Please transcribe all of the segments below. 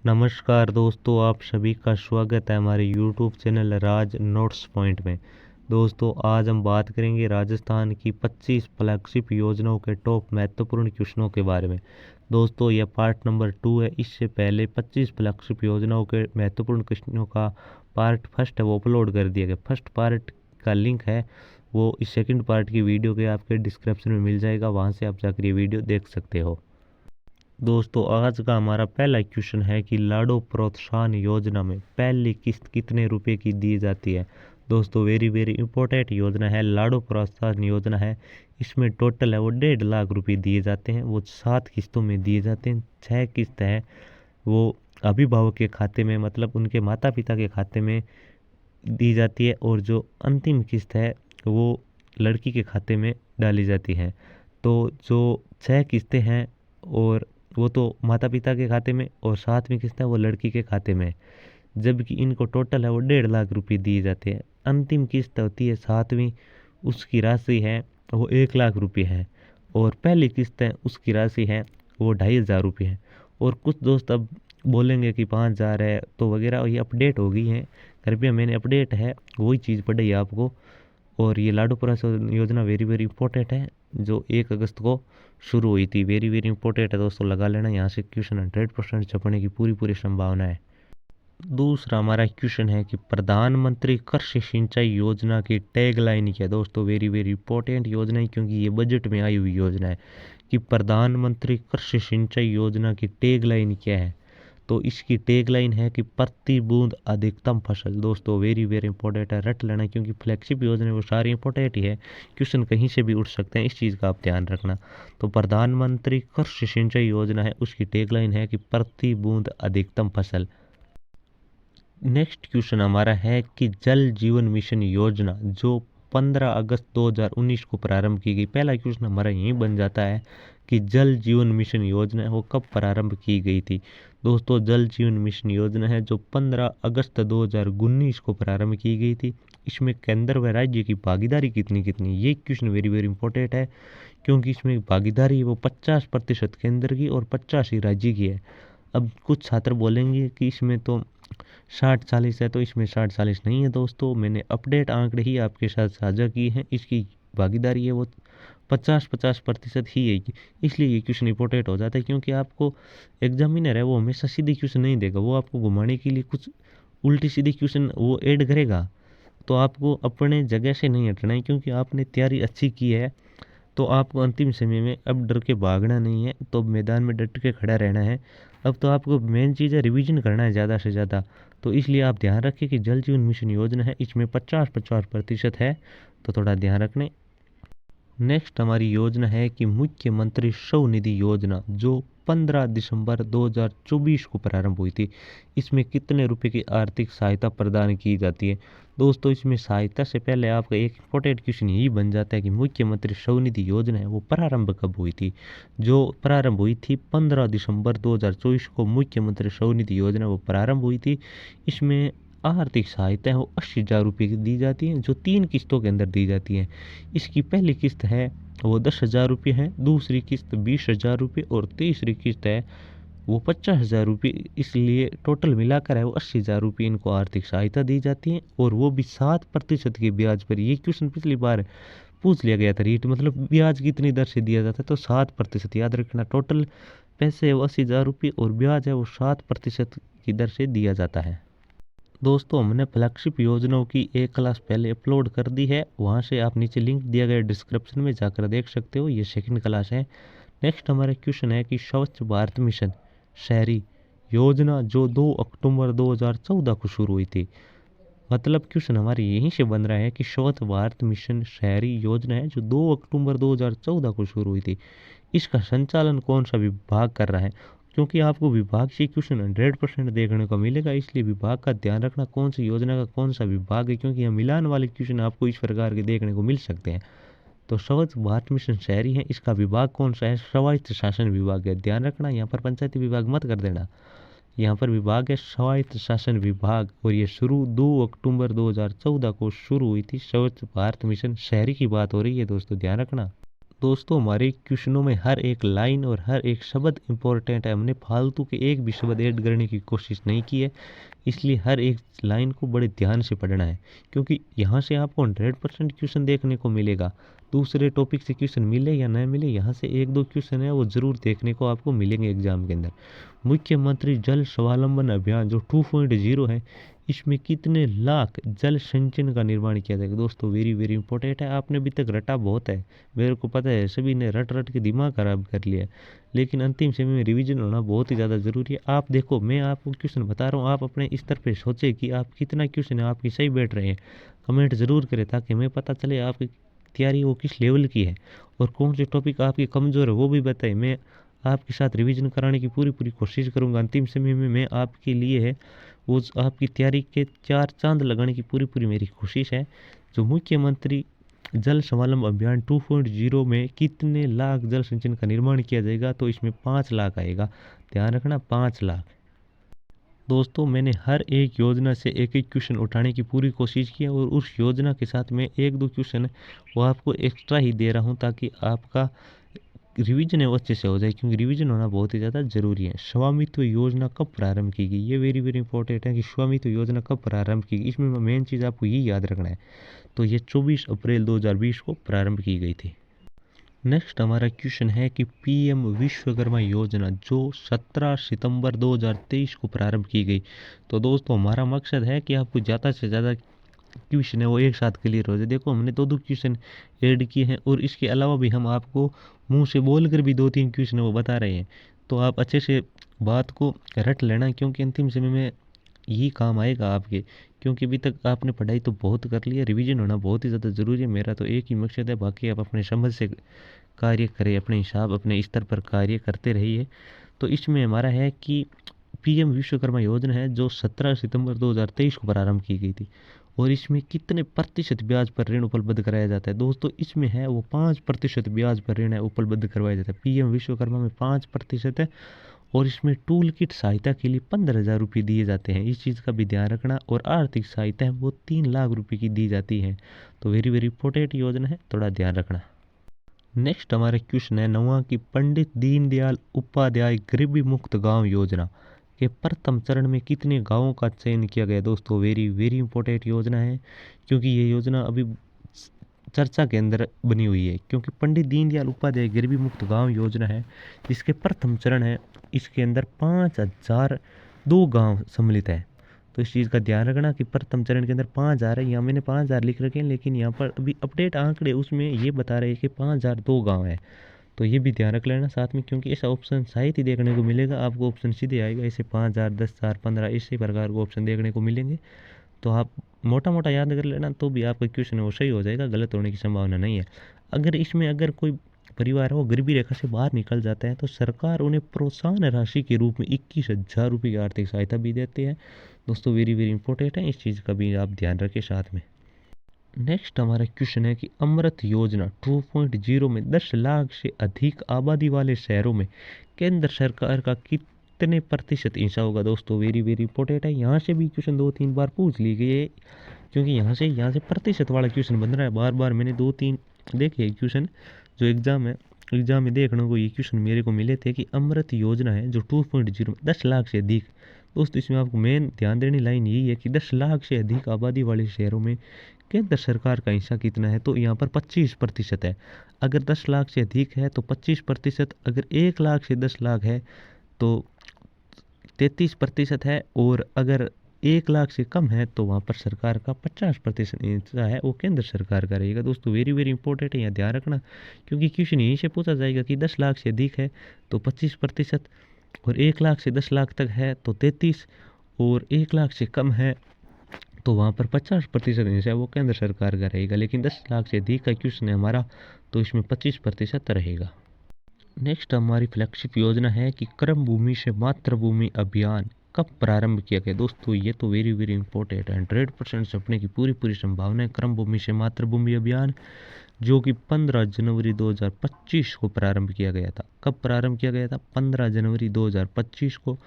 नमस्कार दोस्तों, आप सभी का स्वागत है हमारे यूट्यूब चैनल राज नोट्स पॉइंट में। दोस्तों, आज हम बात करेंगे राजस्थान की 25 फ्लैगशिप योजनाओं के टॉप महत्वपूर्ण क्वेश्चनों के बारे में। दोस्तों, यह पार्ट नंबर 2 है। इससे पहले 25 फ्लैगशिप योजनाओं के महत्वपूर्ण क्वेश्चनों का पार्ट फर्स्ट है वो अपलोड कर दिया गया। फर्स्ट पार्ट का लिंक है वो इस सेकंड पार्ट की वीडियो के आपके डिस्क्रिप्शन में मिल जाएगा, वहाँ से आप जाकर ये वीडियो देख सकते हो। दोस्तों, आज का हमारा पहला क्वेश्चन है कि लाड़ो प्रोत्साहन योजना में पहली किस्त कितने रुपए की दी जाती है। दोस्तों, वेरी वेरी इंपॉर्टेंट योजना है, लाड़ो प्रोत्साहन योजना है। इसमें टोटल है वो 1.5 लाख रुपए दिए जाते हैं। वो 7 किस्तों में दिए जाते हैं। 6 किस्त है वो अभिभावक के खाते में, मतलब उनके माता पिता के खाते में दी जाती है, और जो अंतिम किस्त है वो लड़की के खाते में डाली जाती है। तो जो 6 किस्तें हैं और वो तो माता पिता के खाते में, और 7वीं किस्त है वो लड़की के खाते में, जबकि इनको टोटल है वो 1.5 लाख रुपए दिए जाते हैं। अंतिम किस्त होती है 7वीं, उसकी राशि है वो 1 लाख रुपए है, और पहली किस्त है उसकी राशि है वो 2,500 रुपये है। और कुछ दोस्त अब बोलेंगे कि 5,000 है तो वगैरह, ये अपडेट हो गई है। कृपया, मैंने अपडेट है वही चीज़ पढ़ी है आपको। और ये लाडू प्रोत्साहन योजना वेरी वेरी इंपॉर्टेंट है, जो 1 अगस्त को शुरू हुई थी। वेरी वेरी इंपॉर्टेंट है दोस्तों, लगा लेना, यहाँ से क्वेश्चन 100% छपने की पूरी पूरी संभावना है। दूसरा हमारा क्वेश्चन है कि प्रधानमंत्री कृषि सिंचाई योजना की टैगलाइन क्या है। दोस्तों, वेरी वेरी इंपॉर्टेंट योजना है, क्योंकि ये बजट में आई हुई योजना है कि प्रधानमंत्री कृषि सिंचाई योजना की टैगलाइन क्या है। तो इसकी टैगलाइन है कि प्रति बूंद अधिकतम फसल। दोस्तों, वेरी वेरी इंपॉर्टेंट है, रट लेना, क्योंकि फ्लैगशिप योजना वो सारी इंपॉर्टेंट ही है। क्वेश्चन कहीं से भी उठ सकते हैं, इस चीज़ का आप ध्यान रखना। तो प्रधानमंत्री कृषि सिंचाई योजना है, उसकी टैगलाइन है कि प्रति बूंद अधिकतम फसल। नेक्स्ट क्वेश्चन हमारा है कि जल जीवन मिशन योजना जो 15 अगस्त 2019 को प्रारंभ की गई। पहला क्वेश्चन हमारा यही बन जाता है कि जल जीवन मिशन योजना है वो कब प्रारंभ की गई थी। दोस्तों, जल जीवन मिशन योजना है जो 15 अगस्त 2019 को प्रारंभ की गई थी। इसमें केंद्र व राज्य की भागीदारी कितनी कितनी, ये क्वेश्चन वेरी वेरी इंपॉर्टेंट है, क्योंकि इसमें भागीदारी वो 50% केंद्र की और 85 राज्य की है। अब कुछ छात्र बोलेंगे कि इसमें तो 60-40 है, तो इसमें 60-40 नहीं है। दोस्तों, मैंने अपडेट आंकड़े ही आपके साथ साझा किए हैं। इसकी भागीदारी है वो 50-50% ही है। इसलिए ये क्वेश्चन इंपॉर्टेंट हो जाता है, क्योंकि आपको एग्जामिनर है वो हमेशा सीधी क्वेश्चन नहीं देगा, वो आपको घुमाने के लिए कुछ उल्टी सीधी क्वेश्चन वो ऐड करेगा। तो आपको अपने जगह से नहीं हटना है, क्योंकि आपने तैयारी अच्छी की है। तो आपको अंतिम समय में अब डर के भागना नहीं है, तो मैदान में डट के खड़ा रहना है। अब तो आपको मेन चीज़ है रिवीजन करना है ज़्यादा से ज़्यादा। तो इसलिए आप ध्यान रखें कि जल जीवन मिशन योजना है, इसमें 50-50% है, तो थोड़ा ध्यान रखने। नेक्स्ट हमारी योजना है कि मुख्यमंत्री स्वनिधि योजना जो 15 दिसंबर 2024 को प्रारंभ हुई थी। इसमें कितने रुपए की आर्थिक सहायता प्रदान की जाती है। दोस्तों, इसमें सहायता से पहले आपका एक इंपॉर्टेंट क्वेश्चन यही बन जाता है कि मुख्यमंत्री स्वनिधि योजना है वो प्रारंभ कब हुई थी। जो प्रारंभ हुई थी 15 दिसंबर 2024 को मुख्यमंत्री स्वनिधि योजना वो प्रारंभ हुई थी। इसमें आर्थिक सहायता है वो 80,000 रुपये की दी जाती है, जो 3 किस्तों के अंदर दी जाती है। इसकी पहली किस्त है वो 10,000 रुपये है, दूसरी किस्त 20,000 रुपये, और तीसरी किस्त है वो 50,000 रुपये। इसलिए टोटल मिलाकर है वो 80,000 रुपये इनको आर्थिक सहायता दी जाती है, और वो भी 7% के ब्याज पर। ये क्वेश्चन पिछली बार पूछ लिया गया था, रेट मतलब ब्याज कितनी दर से दिया जाता है, तो 7% याद रखना। टोटल पैसे है वो 80,000 रुपये, और ब्याज है वो 7% की दर से दिया जाता है। दोस्तों, हमने फ्लैगशिप योजनाओं की एक क्लास पहले अपलोड कर दी है, वहाँ से आप नीचे लिंक दिया गया डिस्क्रिप्शन में जाकर देख सकते हो। ये सेकंड क्लास है। नेक्स्ट हमारा क्वेश्चन है कि स्वच्छ भारत मिशन शहरी योजना जो 2 अक्टूबर 2014 को शुरू हुई थी। मतलब क्वेश्चन हमारे यहीं से बन रहा है कि स्वच्छ भारत मिशन शहरी योजना है जो 2 अक्टूबर 2014 को शुरू हुई थी। इसका संचालन कौन सा विभाग कर रहा है। क्योंकि आपको विभाग से क्वेश्चन 100% देखने को मिलेगा, इसलिए विभाग का ध्यान रखना, कौन सी योजना का कौन सा विभाग है, क्योंकि यहाँ मिलान वाले क्वेश्चन आपको इस प्रकार के देखने को मिल सकते हैं। तो स्वच्छ भारत मिशन शहरी है, इसका विभाग कौन सा है, स्वायत्त शासन विभाग है। ध्यान रखना, यहाँ पर पंचायती विभाग मत कर देना, यहाँ पर विभाग है स्वायत्त शासन विभाग, और ये शुरू 2 अक्टूबर 2014 को शुरू हुई थी। स्वच्छ भारत मिशन शहरी की बात हो रही है दोस्तों, ध्यान रखना। दोस्तों हमारे क्वेश्चनों में हर एक लाइन और हर एक शब्द इम्पोर्टेंट है, हमने फालतू के एक भी शब्द ऐड करने की कोशिश नहीं की है, इसलिए हर एक लाइन को बड़े ध्यान से पढ़ना है, क्योंकि यहाँ से आपको 100% क्वेश्चन देखने को मिलेगा। दूसरे टॉपिक से क्वेश्चन मिले या न मिले, यहाँ से एक दो क्वेश्चन है वो ज़रूर देखने को आपको मिलेंगे एग्जाम के अंदर। मुख्यमंत्री जल स्वावलंबन अभियान जो 2.0 है, इसमें कितने लाख जल संचयन का निर्माण किया जाएगा। दोस्तों वेरी वेरी इंपॉर्टेंट है, आपने अभी तक रटा बहुत है, मेरे को पता है सभी ने रट रट के दिमाग खराब कर लिया है, लेकिन अंतिम समय में रिवीजन होना बहुत ही ज़्यादा ज़रूरी है। आप देखो, मैं आपको क्वेश्चन बता रहा हूँ, आप अपने स्तर पे सोचें कि आप कितना क्वेश्चन है आपकी सही बैठ रहे हैं। कमेंट ज़रूर करें ताकि हमें पता चले आपकी तैयारी वो किस लेवल की है, और कौन से टॉपिक आपके कमज़ोर है वो भी बताएं। मैं आपके साथ रिवीजन कराने की पूरी पूरी कोशिश करूँगा। अंतिम समय में मैं आपके लिए है वो आपकी तैयारी के 4 चांद लगाने की पूरी पूरी मेरी कोशिश है। जो मुख्यमंत्री जल स्वावलंबन अभियान 2.0 में कितने लाख जल संचयन का निर्माण किया जाएगा, तो इसमें 5 लाख आएगा, ध्यान रखना 5 लाख। दोस्तों मैंने हर एक योजना से एक एक क्वेश्चन उठाने की पूरी कोशिश की है, और उस योजना के साथ में एक दो क्वेश्चन वो आपको एक्स्ट्रा ही दे रहा हूँ ताकि आपका रिवीजन है वो अच्छे से हो जाए, क्योंकि रिवीजन होना बहुत ही ज़्यादा ज़रूरी है। स्वामित्व योजना कब प्रारंभ की गई, ये वेरी वेरी इंपॉर्टेंट है कि स्वामित्व योजना कब प्रारंभ की गई। इसमें मेन चीज़ आपको ये याद रखना है, तो ये 24 अप्रैल 2020 को प्रारंभ की गई थी। नेक्स्ट हमारा क्वेश्चन है कि पीएम विश्वकर्मा योजना जो 17 सितंबर 2023 को प्रारंभ की गई। तो दोस्तों हमारा मकसद है कि आपको ज़्यादा से ज़्यादा क्वेश्चन है वो एक साथ क्लियर हो जाए। देखो हमने दो क्वेश्चन ऐड किए हैं, और इसके अलावा भी हम आपको मुंह से बोलकर भी 2-3 क्वेश्चन वो बता रहे हैं, तो आप अच्छे से बात को रट लेना, क्योंकि अंतिम समय में यही काम आएगा आपके। क्योंकि अभी तक आपने पढ़ाई तो बहुत कर ली है, रिवीजन होना बहुत ही ज़्यादा ज़रूरी है। मेरा तो एक ही मकसद है, बाकी आप अपने समझ से कार्य करें, अपने हिसाब अपने स्तर पर कार्य करते रहिए। तो इसमें हमारा है कि पीएम विश्वकर्मा योजना है जो 17 सितंबर 2023 को प्रारंभ की गई थी, और इसमें कितने प्रतिशत ब्याज पर ऋण उपलब्ध कराया जाता है। दोस्तों इसमें है वो 5% ब्याज पर ऋण है उपलब्ध करवाया जाता है। पीएम विश्वकर्मा में 5% है, और इसमें टूल किट सहायता के लिए 15,000 रुपये दिए जाते हैं, इस चीज़ का भी ध्यान रखना। और आर्थिक सहायता है वो 3 लाख रुपये की दी जाती है। तो वेरी वेरी इंपॉर्टेंट योजना है, थोड़ा ध्यान रखना। नेक्स्ट हमारे क्वेश्चन है 9वां की पंडित दीनदयाल उपाध्याय गरीबी मुक्त गांव योजना के प्रथम चरण में कितने गांवों का चयन किया गया। दोस्तों वेरी वेरी इंपॉर्टेंट योजना है, क्योंकि ये योजना अभी चर्चा के अंदर बनी हुई है, क्योंकि पंडित दीनदयाल उपाध्याय गरीबी मुक्त गांव योजना है जिसके प्रथम चरण है, इसके अंदर 5,002 गांव सम्मिलित है। तो इस चीज़ का ध्यान रखना कि प्रथम चरण के अंदर 5,000 है, यहाँ मैंने 5,000 लिख रखे हैं, लेकिन यहाँ पर अभी अपडेट आंकड़े उसमें ये बता रहे हैं कि 5,002 गाँव है। तो ये भी ध्यान रख लेना साथ में, क्योंकि ऐसा ऑप्शन शायद ही देखने को मिलेगा आपको, ऑप्शन सीधे आएगा ऐसे 5,000, 10,000, 15 इसी प्रकार को ऑप्शन देखने को मिलेंगे। तो आप मोटा मोटा याद कर लेना, तो भी आपका क्वेश्चन वो सही हो जाएगा, गलत होने की संभावना नहीं है। अगर इसमें अगर कोई परिवार वो गरीबी रेखा से बाहर निकल जाता है, तो सरकार उन्हें प्रोत्साहन राशि के रूप में 21,000 रुपये की आर्थिक सहायता भी देती है। दोस्तों वेरी वेरी इंपॉर्टेंट है, इस चीज़ का भी आप ध्यान रखें साथ में। नेक्स्ट हमारा क्वेश्चन है कि अमृत योजना 2.0 में 10 लाख से अधिक आबादी वाले शहरों में केंद्र सरकार का कितने प्रतिशत हिस्सा होगा। दोस्तों वेरी वेरी इंपॉर्टेंट है, यहाँ से भी क्वेश्चन 2-3 बार पूछ ली गई है, क्योंकि यहाँ से प्रतिशत वाला क्वेश्चन बन रहा है बार बार। मैंने 2-3 देखे क्वेश्चन जो एग्जाम में देखने को ये क्वेश्चन मेरे को मिले थे कि अमृत योजना है जो 2.0 में 10 लाख से अधिक। दोस्तों इसमें आपको मेन ध्यान देने लाइन यही है कि 10 लाख से अधिक आबादी वाले शहरों में केंद्र सरकार का हिस्सा कितना है, तो यहाँ पर 25% है। अगर 10 लाख से अधिक है तो 25%, अगर 1 लाख से 10 लाख है तो 33% है, और अगर 1 लाख से कम है तो वहाँ पर सरकार का 50% हिस्सा है वो केंद्र सरकार का रहेगा। दोस्तों वेरी वेरी इंपॉर्टेंट है, यहाँ ध्यान रखना, क्योंकि क्वेश्चन यहीं से पूछा जाएगा कि 10 लाख से अधिक है तो 25%, और 1 लाख से 10 लाख तक है तो 33, और 1 लाख से कम है तो वहाँ पर 50% हिस्सा है वो केंद्र सरकार का रहेगा। लेकिन 10 लाख से अधिक का क्वेश्चन है हमारा, तो इसमें 25% रहेगा। नेक्स्ट हमारी फ्लैगशिप योजना है कि कर्म भूमि से मातृभूमि अभियान कब प्रारंभ किया गया। दोस्तों ये तो वेरी वेरी इंपॉर्टेंट है, 100% सपने की पूरी पूरी संभावना है। कर्म भूमि से मातृभूमि अभियान जो कि 15 जनवरी 2025 को प्रारंभ किया गया था। कब प्रारंभ किया गया था? 15 जनवरी 2025 को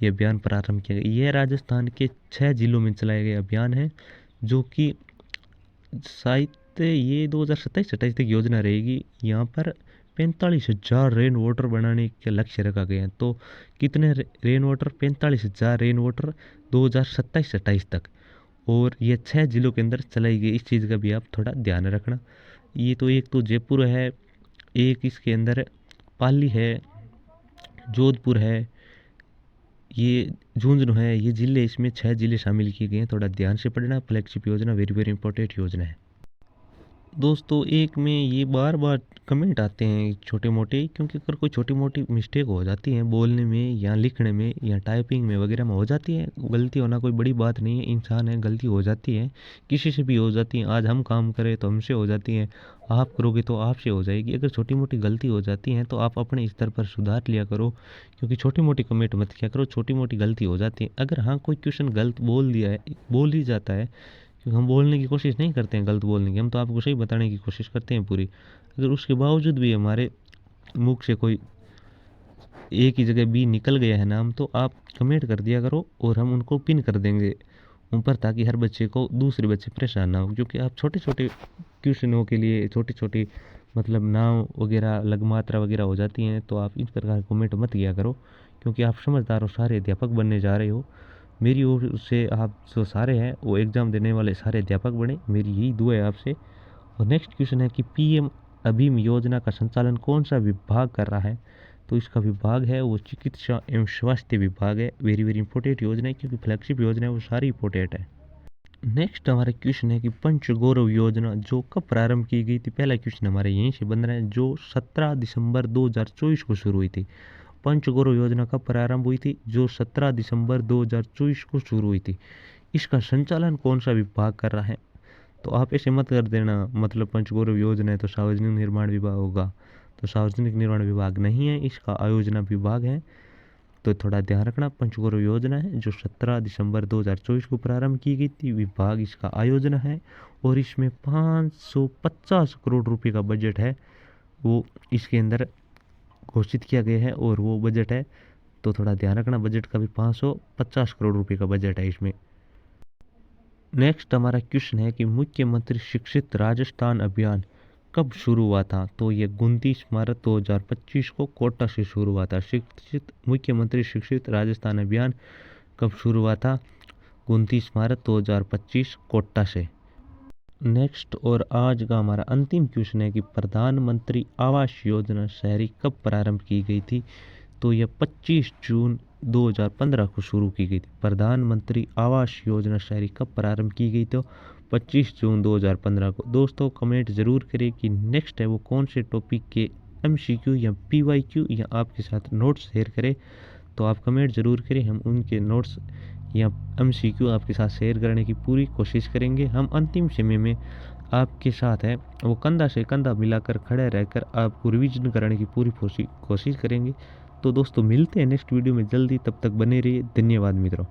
ये अभियान प्रारंभ किया गया। यह राजस्थान के 6 जिलों में चलाया गया अभियान है, जो कि शायद तो ये 2027-28 तक योजना रहेगी। यहाँ पर 45,000 रेन वाटर बनाने का लक्ष्य रखा गया है। तो कितने रेन वाटर? 45,000 रेन वाटर 2027-28 तक। और ये 6 जिलों के अंदर चलाई गई। इस चीज़ का भी आप थोड़ा ध्यान रखना। ये तो एक तो जयपुर है, एक इसके अंदर पाली है, जोधपुर है, ये झुंझुनू है, ये ज़िले, इसमें 6 ज़िले शामिल किए गए हैं। थोड़ा ध्यान से पढ़ना। फ्लैगशिप योजना वेरी वेरी इंपॉर्टेंट योजना है दोस्तों। एक में ये बार बार कमेंट आते हैं छोटे मोटे, क्योंकि अगर कोई छोटी मोटी मिस्टेक हो जाती है बोलने में या लिखने में या टाइपिंग में वगैरह में हो जाती है। गलती होना कोई बड़ी बात नहीं है, इंसान है, गलती हो जाती है, किसी से भी हो जाती है। आज हम काम करें तो हमसे हो जाती है, आप करोगे तो आपसे हो जाएगी। अगर छोटी मोटी गलती हो जाती है तो आप अपने स्तर पर सुधार लिया करो, क्योंकि छोटी मोटी कमेंट मत किया करो। छोटी मोटी गलती हो जाती है। अगर हाँ कोई क्वेश्चन गलत बोल दिया है, बोल ही जाता है, क्योंकि हम बोलने की कोशिश नहीं करते हैं गलत बोलने की, हम तो आपको सही बताने की कोशिश करते हैं पूरी। अगर उसके बावजूद भी हमारे मुख से कोई एक ही जगह बी निकल गया है नाम, तो आप कमेंट कर दिया करो और हम उनको पिन कर देंगे ऊपर, ताकि हर बच्चे को, दूसरे बच्चे परेशान ना हो। क्योंकि आप छोटे छोटे क्वेश्चनों के लिए छोटी छोटी मतलब नाम वगैरह लग मात्रा वगैरह हो जाती हैं, तो आप इस प्रकार कमेंट मत किया करो। क्योंकि आप समझदार हो, सारे अध्यापक बनने जा रहे हो। मेरी ओर से आप जो सारे हैं वो एग्ज़ाम देने वाले सारे अध्यापक बने, मेरी यही दुआ है आपसे। और नेक्स्ट क्वेश्चन है कि पीएम अभिम योजना का संचालन कौन सा विभाग कर रहा है? तो इसका विभाग है वो चिकित्सा एवं स्वास्थ्य विभाग है। वेरी वेरी इंपॉर्टेंट योजना है, क्योंकि फ्लैगशिप योजना है वो सारी इंपॉर्टेंट है। नेक्स्ट हमारा क्वेश्चन है कि पंच गौरव योजना जो कब प्रारंभ की गई थी? पहला क्वेश्चन हमारे यहीं से बन रहा है, जो 17 दिसंबर 2024 को शुरू हुई थी। पंच गौरव योजना कब प्रारंभ हुई थी? जो 17 दिसंबर 2024 को शुरू हुई थी। इसका संचालन कौन सा विभाग कर रहा है? तो आप ऐसे मत कर देना, मतलब पंचगौरव योजना है तो सार्वजनिक निर्माण विभाग होगा, तो सार्वजनिक निर्माण विभाग नहीं है, इसका आयोजना विभाग है। तो थोड़ा ध्यान रखना, पंचगौरव योजना है जो 17 दिसंबर 2024 को प्रारंभ की गई थी, विभाग इसका आयोजना है। और इसमें 550 करोड़ रुपए का बजट है, वो इसके अंदर घोषित किया गया है और वो बजट है। तो थोड़ा ध्यान रखना, बजट का भी 550 करोड़ रुपए का बजट है इसमें। नेक्स्ट हमारा क्वेश्चन है कि मुख्यमंत्री शिक्षित राजस्थान अभियान कब शुरू हुआ था? तो ये 29 मार्च 2025 को कोटा से शुरू हुआ था। मुख्यमंत्री शिक्षित राजस्थान अभियान कब शुरू हुआ था? 29 मार्च 2025 कोटा से। नेक्स्ट और आज का हमारा अंतिम क्वेश्चन है कि प्रधानमंत्री आवास योजना शहरी कब प्रारंभ की गई थी? तो यह 25 जून 2015 को शुरू की गई थी। प्रधानमंत्री आवास योजना शहरी कब प्रारंभ की गई? तो 25 जून 2015 को। दोस्तों कमेंट ज़रूर करें कि नेक्स्ट है वो कौन से टॉपिक के एमसीक्यू या पीवाईक्यू या आपके साथ नोट्स शेयर करें। तो आप कमेंट ज़रूर करें, हम उनके नोट्स या एमसीक्यू आपके साथ शेयर करने की पूरी कोशिश करेंगे। हम अंतिम समय में आपके साथ है वो कंधा से कंधा मिलाकर खड़े रहकर आपको रिवीजन कराने की पूरी कोशिश करेंगे। तो दोस्तों मिलते हैं नेक्स्ट वीडियो में जल्दी, तब तक बने रहिए। धन्यवाद मित्रों।